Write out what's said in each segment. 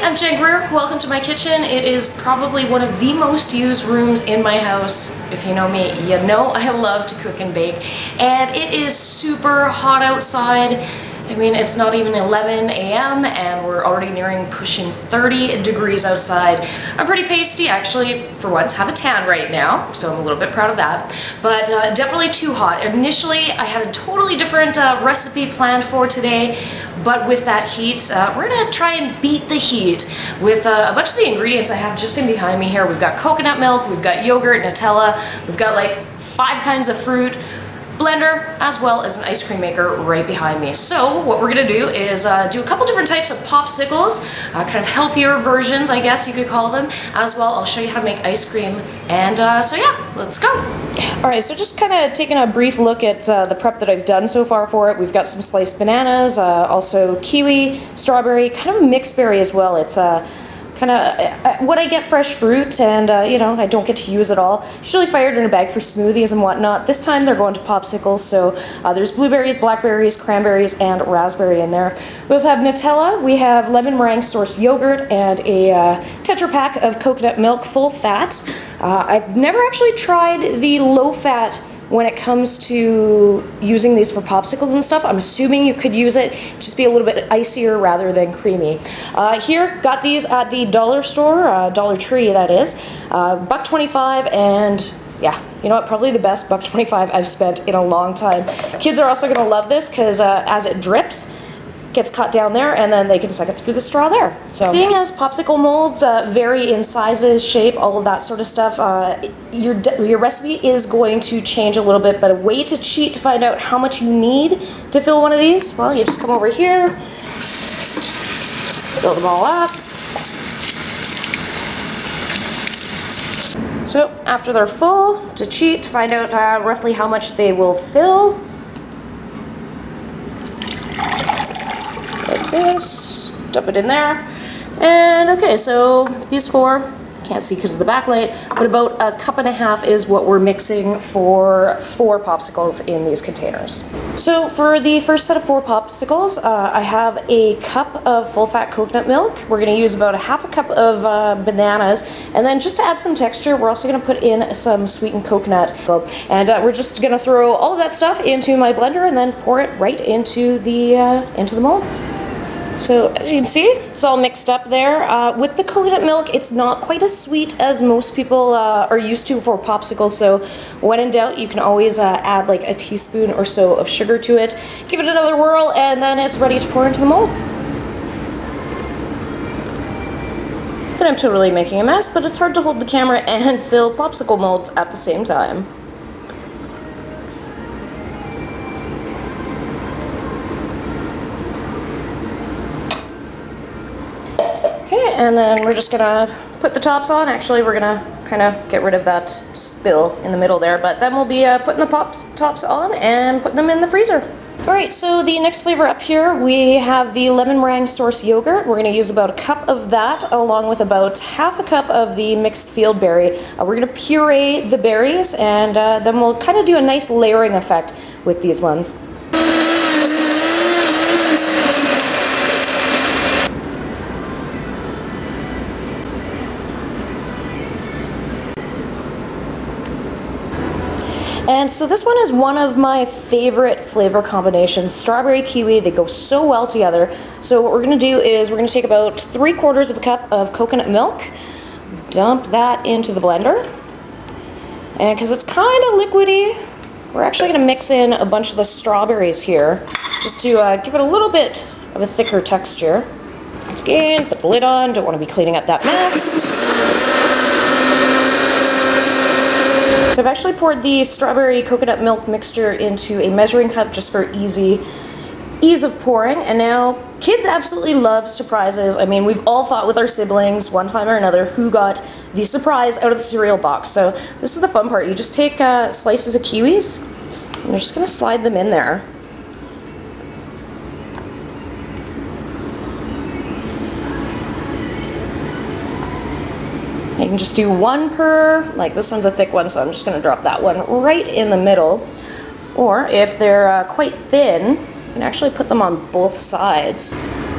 I'm Jen Greer. Welcome to my kitchen. It is probably one of the most used rooms in my house. If you know me, you know I love to cook and bake. And it is super hot outside. I mean, it's not even 11 a.m. and we're already nearing pushing 30 degrees outside. I'm pretty pasty, actually, for once, have a tan right now, so I'm a little bit proud of that. But definitely too hot. Initially, I had a totally different recipe planned for today, but with that heat, we're gonna try and beat the heat with a bunch of the ingredients I have just in behind me here. We've got coconut milk, we've got yogurt, Nutella, we've got like 5 kinds of fruit, blender, as well as an ice cream maker right behind me. So what we're gonna do is do a couple different types of popsicles, kind of healthier versions, I guess you could call them. As well, I'll show you how to make ice cream. And so yeah, let's go. All right, so just kind of taking a brief look at the prep that I've done so far for it. We've got some sliced bananas, also kiwi, strawberry, kind of a mixed berry as well. It's kind of when I get fresh fruit and you know, I don't get to use it all. Usually fired in a bag for smoothies and whatnot. This time they're going to popsicles, so there's blueberries, blackberries, cranberries, and raspberry in there. We also have Nutella, we have lemon meringue source yogurt, and a Tetra Pak of coconut milk, full fat. I've never actually tried the low fat when it comes to using these for popsicles and stuff. I'm assuming you could use it, just be a little bit icier rather than creamy. Here, got these at the dollar store, Dollar Tree that is, $1.25, and yeah, you know what, probably the best $1.25 I've spent in a long time. Kids are also gonna love this because as it drips, gets cut down there, and then they can suck it through the straw there. So, seeing as popsicle molds vary in sizes, shape, all of that sort of stuff, your recipe is going to change a little bit, but a way to cheat to find out how much you need to fill one of these, well, you just come over here, fill them all up. So after they're full, to cheat, to find out roughly how much they will fill, this, dump it in there, and okay, so these 4, can't see because of the backlight, but about 1.5 cups is what we're mixing for 4 popsicles in these containers. So for the first set of 4 popsicles, I have a cup of full-fat coconut milk. We're going to use about 1/2 cup of bananas, and then just to add some texture, we're also going to put in some sweetened coconut. And we're just going to throw all of that stuff into my blender and then pour it right into the molds. So as you can see, it's all mixed up there. With the coconut milk, it's not quite as sweet as most people are used to for popsicles, so when in doubt, you can always add like a teaspoon or so of sugar to it. Give it another whirl, and then it's ready to pour into the molds. And I'm totally making a mess, but it's hard to hold the camera and fill popsicle molds at the same time. And then we're just gonna put the tops on. Actually, we're gonna kind of get rid of that spill in the middle there, but then we'll be putting the tops on and putting them in the freezer. All right, so the next flavor up here, we have the lemon meringue source yogurt. We're gonna use about 1 cup of that, along with about 1/2 cup of the mixed field berry. We're gonna puree the berries, and then we'll kind of do a nice layering effect with these ones. And so this one is one of my favorite flavor combinations. Strawberry, kiwi, they go so well together. So what we're gonna do is we're gonna take about 3/4 cup of coconut milk, dump that into the blender. And because it's kind of liquidy, we're actually gonna mix in a bunch of the strawberries here, just to give it a little bit of a thicker texture. Once again, put the lid on, don't wanna be cleaning up that mess. So I've actually poured the strawberry coconut milk mixture into a measuring cup just for ease of pouring. And now kids absolutely love surprises. I mean, we've all fought with our siblings one time or another who got the surprise out of the cereal box. So this is the fun part. You just take slices of kiwis and you're just gonna slide them in there. You can just do 1 per, like this one's a thick one, so I'm just gonna drop that one right in the middle. Or if they're quite thin, you can actually put them on both sides.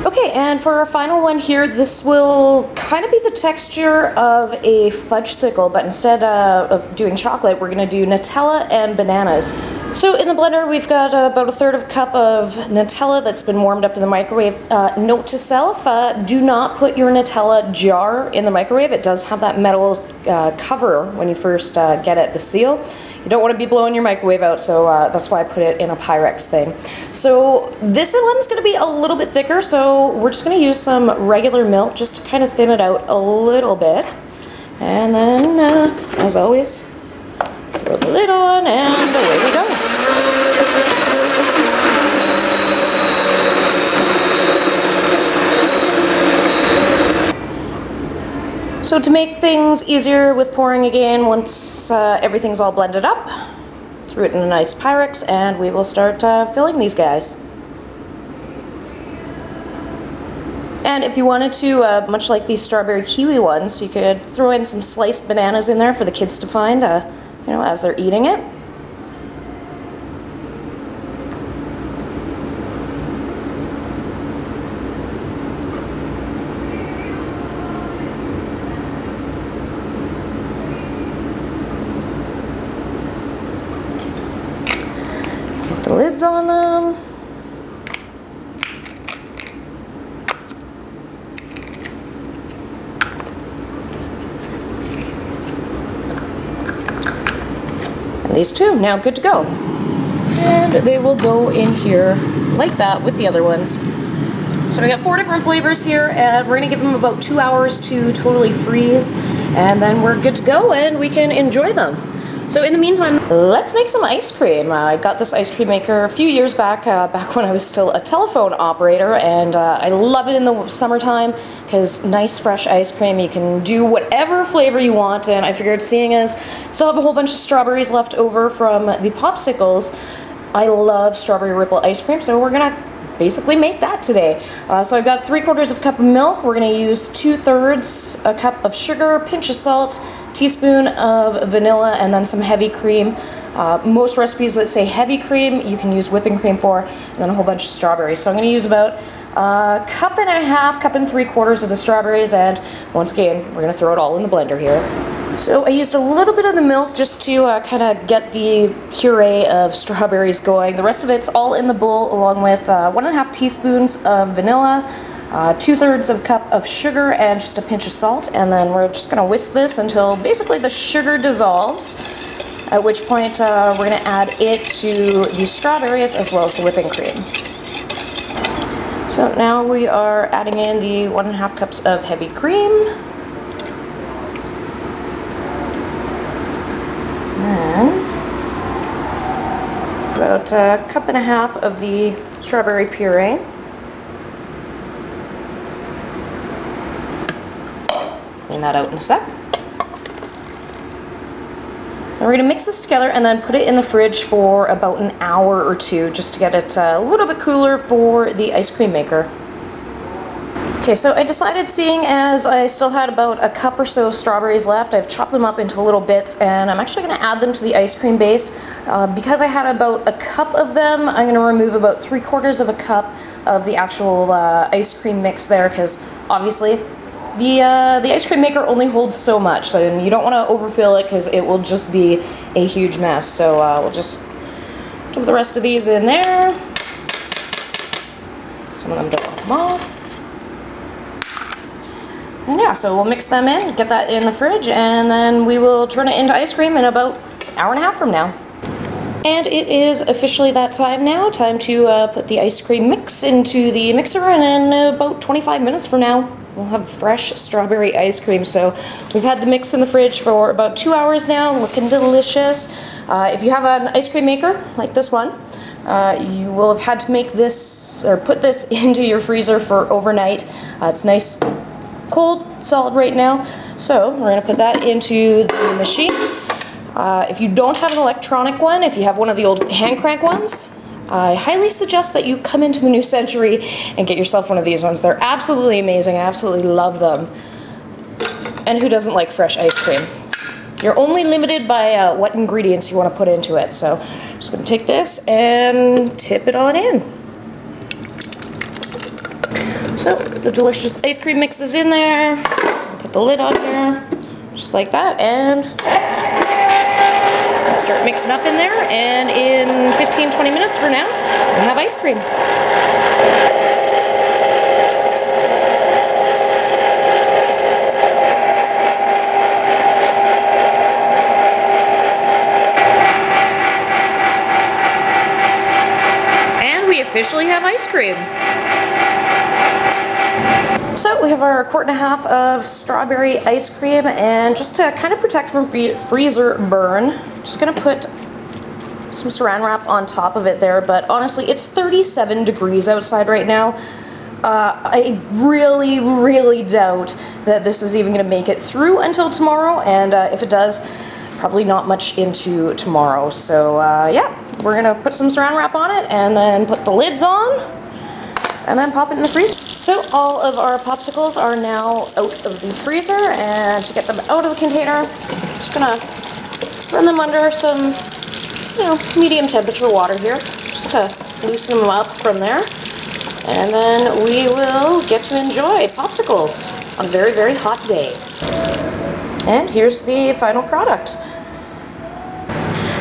Okay, and for our final one here, this will kind of be the texture of a fudgesicle, but instead of doing chocolate, we're going to do Nutella and bananas. So in the blender, we've got about a third of a cup of Nutella that's been warmed up in the microwave. Note to self, do not put your Nutella jar in the microwave. It does have that metal cover when you first get it, the seal. You don't want to be blowing your microwave out, so that's why I put it in a Pyrex thing. So this one's going to be a little bit thicker, so we're just going to use some regular milk just to kind of thin it out a little bit. And then, as always, throw the lid on and away we go. So to make things easier with pouring again, once everything's all blended up, throw it in a nice Pyrex and we will start filling these guys. And if you wanted to, much like these strawberry kiwi ones, you could throw in some sliced bananas in there for the kids to find, you know, as they're eating it. Get the lids on them. These two, now good to go. And they will go in here like that with the other ones. So we got 4 different flavors here, and we're gonna give them about 2 hours to totally freeze, and then we're good to go and we can enjoy them. So in the meantime, let's make some ice cream. I got this ice cream maker a few years back, back when I was still a telephone operator, and I love it in the summertime because nice fresh ice cream, you can do whatever flavor you want, and I figured seeing as still have a whole bunch of strawberries left over from the Popsicles, I love strawberry ripple ice cream, so we're gonna basically make that today. So I've got 3/4 of a cup of milk. We're gonna use 2/3 a cup of sugar, pinch of salt, teaspoon of vanilla, and then some heavy cream. Most recipes that say heavy cream, you can use whipping cream for, and then a whole bunch of strawberries. So I'm gonna use about a cup and a half, cup and 3/4 of the strawberries, and once again, we're gonna throw it all in the blender here. So I used a little bit of the milk just to kind of get the puree of strawberries going. The rest of it's all in the bowl, along with 1.5 teaspoons of vanilla, 2/3 of a cup of sugar, and just a pinch of salt. And then we're just gonna whisk this until basically the sugar dissolves, at which point we're gonna add it to the strawberries as well as the whipping cream. So now we are adding in the 1.5 cups of heavy cream. Then about a cup and a half of the strawberry puree. Clean that out in a sec. Now we're going to mix this together and then put it in the fridge for about an hour or two just to get it a little bit cooler for the ice cream maker. Okay, so I decided, seeing as I still had about a cup or so of strawberries left, I've chopped them up into little bits, and I'm actually going to add them to the ice cream base. Because I had about a cup of them, I'm going to remove about 3/4 of a cup of the actual ice cream mix there, because obviously the ice cream maker only holds so much, so you don't want to overfill it because it will just be a huge mess. So we'll just dump the rest of these in there. Some of them don't come off. And yeah, so we'll mix them in, get that in the fridge, and then we will turn it into ice cream in about an hour and a half from now. And it is officially that time now, time to put the ice cream mix into the mixer, and in about 25 minutes from now, we'll have fresh strawberry ice cream. So we've had the mix in the fridge for about 2 hours now, looking delicious. If you have an ice cream maker like this one, you will have had to make this, or put this into your freezer for overnight. It's nice cold, solid right now. So we're gonna put that into the machine. If you don't have an electronic one, if you have one of the old hand crank ones, I highly suggest that you come into the new century and get yourself one of these ones. They're absolutely amazing. I absolutely love them. And who doesn't like fresh ice cream? You're only limited by what ingredients you want to put into it. So I'm just going to take this and tip it on in. So So the delicious ice cream mix is in there. Put the lid on here, just like that, and start mixing up in there. And in 15-20 minutes from now, we have ice cream. And we officially have ice cream. So we have our 1.5 quart of strawberry ice cream, and just to kind of protect from freezer burn, I'm just gonna put some saran wrap on top of it there, but honestly it's 37 degrees outside right now. I really doubt that this is even gonna make it through until tomorrow, and if it does, probably not much into tomorrow. So yeah, we're gonna put some saran wrap on it and then put the lids on and then pop it in the freezer. So all of our popsicles are now out of the freezer, and to get them out of the container, I'm just gonna run them under some, medium temperature water here, just to loosen them up from there. And then we will get to enjoy popsicles on a very hot day. And here's the final product.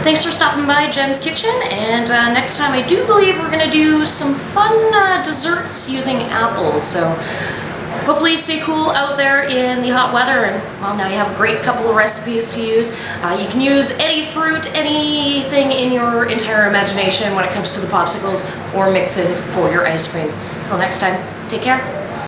Thanks for stopping by Jen's Kitchen, and next time I do believe we're going to do some fun desserts using apples, so hopefully stay cool out there in the hot weather, and well, now you have a great couple of recipes to use. You can use any fruit, anything in your entire imagination when it comes to the popsicles or mix-ins for your ice cream. Till next time, take care.